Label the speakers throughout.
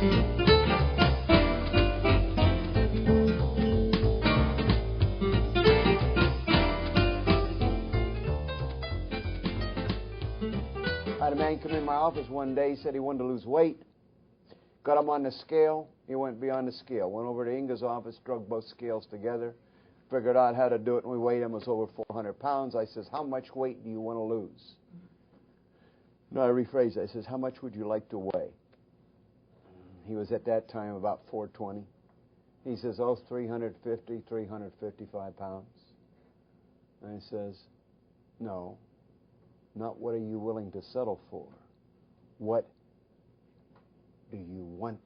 Speaker 1: I had a man come in my office one day. He said he wanted to lose weight. Got him on the scale. He went beyond the scale. Went over to Inga's office, drug both scales together, figured out how to do it, and we weighed him. It was over 400 pounds. I says, how much weight do you want to lose? No, I rephrased it. I says, how much would you like to weigh? He was at that time about 420. He says, 350, 355 pounds. And I says, no, not what are you willing to settle for. What do you want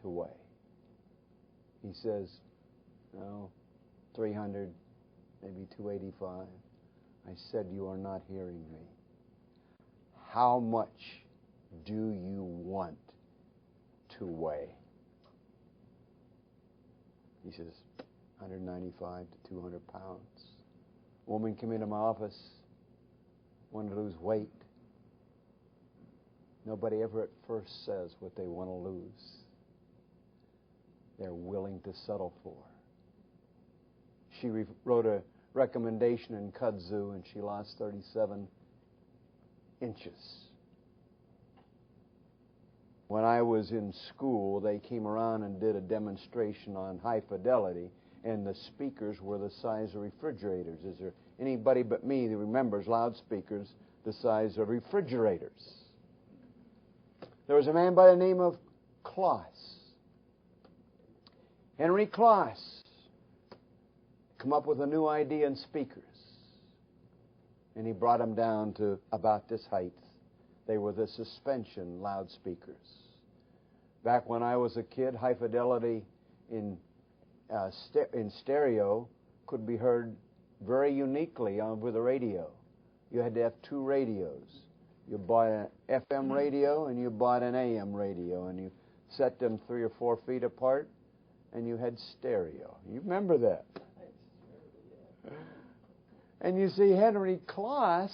Speaker 1: to weigh? He says, 300, maybe 285. I said, you are not hearing me. How much do you want to weigh? He says, 195 to 200 pounds. A woman came into my office, wanted to lose weight. Nobody ever at first says what they want to lose. They're willing to settle for. She wrote a recommendation in kudzu, and she lost 37 inches. When I was in school, they came around and did a demonstration on high fidelity, and the speakers were the size of refrigerators. Is there anybody but me that remembers loudspeakers the size of refrigerators? There was a man by the name of Claus. Henry Claus come up with a new idea in speakers. And he brought them down to about this height. They were the suspension loudspeakers. Back when I was a kid, high fidelity in stereo could be heard very uniquely over the radio. You had to have two radios. You bought an FM radio and you bought an AM radio, and you set them 3 or 4 feet apart, and you had stereo. You remember that? And you see, Henry Claus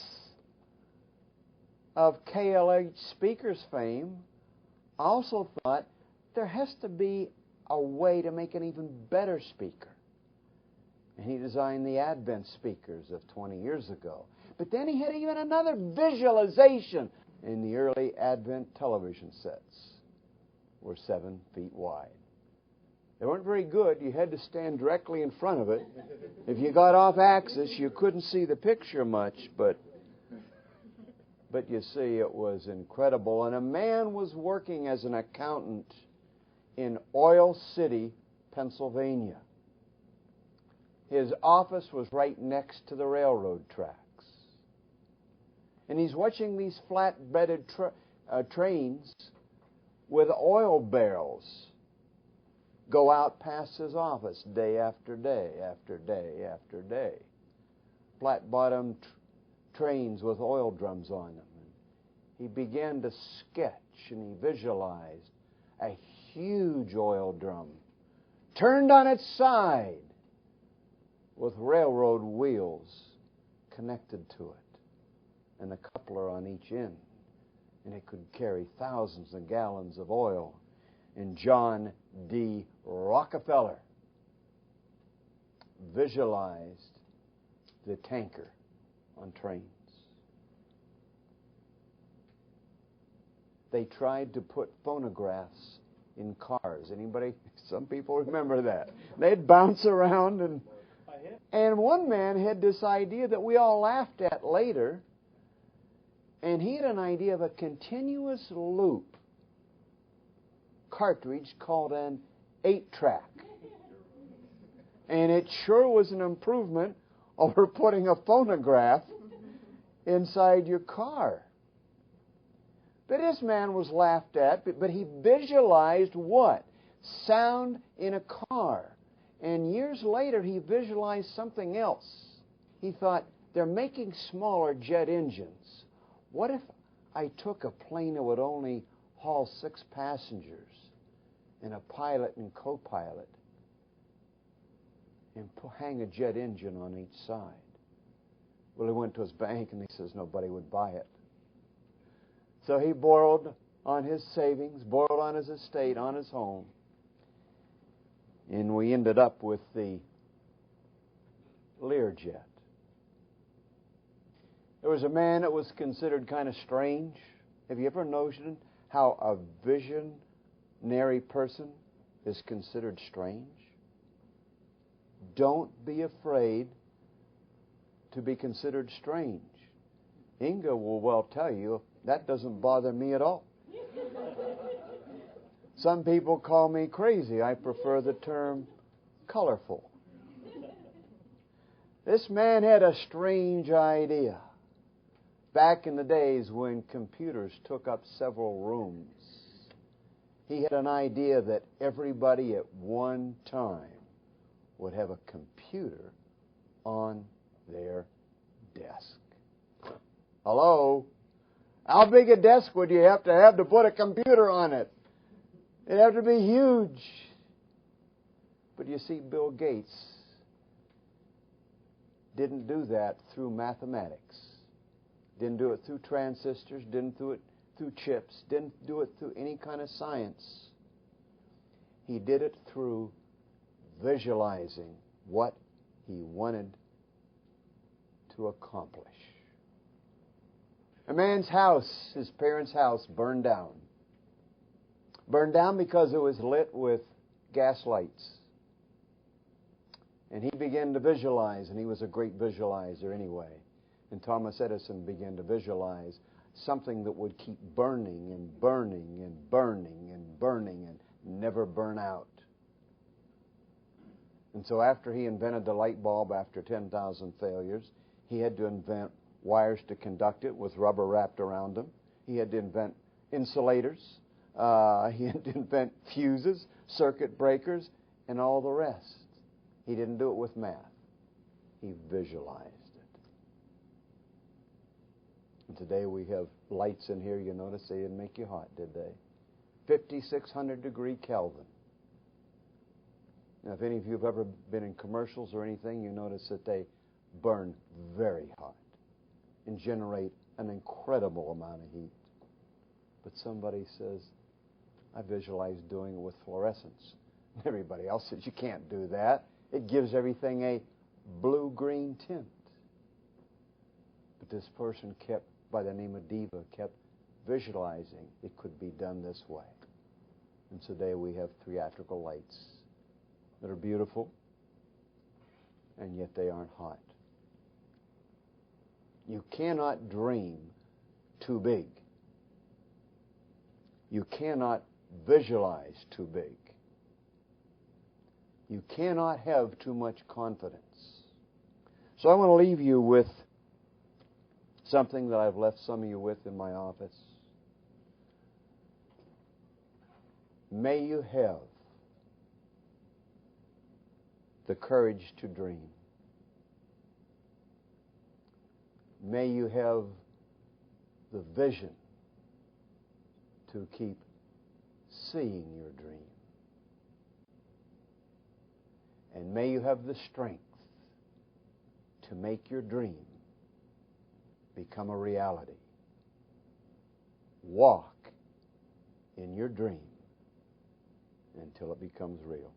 Speaker 1: of KLH Speakers fame also thought there has to be a way to make an even better speaker. And he designed the Advent speakers of 20 years ago. But then he had even another visualization. In the early Advent television sets were 7 feet wide. They weren't very good. You had to stand directly in front of it. If you got off axis, you couldn't see the picture much, but you see, it was incredible. And a man was working as an accountant in Oil City, Pennsylvania. His office was right next to the railroad tracks. And he's watching these flat-bedded trains with oil barrels go out past his office day after day after day after day. Flat-bottomed trains with oil drums on them. He began to sketch, and he visualized a huge oil drum turned on its side with railroad wheels connected to it and a coupler on each end. And it could carry thousands of gallons of oil. And John D. Rockefeller visualized the tanker on trains. They tried to put phonographs in cars. Anybody? Some people remember that. They'd bounce around, and one man had this idea that we all laughed at later, and he had an idea of a continuous loop cartridge called an 8-track. And it sure was an improvement over putting a phonograph inside your car. But this man was laughed at, but he visualized what? Sound in a car. And years later, he visualized something else. He thought, they're making smaller jet engines. What if I took a plane that would only haul 6 passengers and a pilot and co-pilot and hang a jet engine on each side? Well, he went to his bank and he says nobody would buy it. So he borrowed on his savings, boiled on his estate, on his home. And we ended up with the Learjet. There was a man that was considered kind of strange. Have you ever noticed how a visionary person is considered strange? Don't be afraid to be considered strange. Inga will well tell you, that doesn't bother me at all. Some people call me crazy. I prefer the term colorful. This man had a strange idea. Back in the days when computers took up several rooms, he had an idea that everybody at one time would have a computer on their desk. Hello? How big a desk would you have to put a computer on it? It'd have to be huge. But you see, Bill Gates didn't do that through mathematics. Didn't do it through transistors. Didn't do it through chips. Didn't do it through any kind of science. He did it through visualizing what he wanted to accomplish. A man's house, his parents' house, burned down. Burned down because it was lit with gas lights. And he began to visualize, and he was a great visualizer anyway. And Thomas Edison began to visualize something that would keep burning and burning and burning and burning and never burn out. And so after he invented the light bulb after 10,000 failures, he had to invent wires to conduct it with rubber wrapped around them. He had to invent insulators. He had to invent fuses, circuit breakers, and all the rest. He didn't do it with math. He visualized it. And today we have lights in here. You notice they didn't make you hot, did they? 5,600 degree Kelvin. Now, if any of you have ever been in commercials or anything, you notice that they burn very hot and generate an incredible amount of heat. But somebody says, I visualize doing it with fluorescence. Everybody else says, you can't do that. It gives everything a blue-green tint. But this person by the name of Deva, kept visualizing it could be done this way. And today we have theatrical lights that are beautiful, and yet they aren't hot. You cannot dream too big. You cannot visualize too big. You cannot have too much confidence. So I want to leave you with something that I've left some of you with in my office. May you have the courage to dream. May you have the vision to keep seeing your dream. And may you have the strength to make your dream become a reality. Walk in your dream until it becomes real.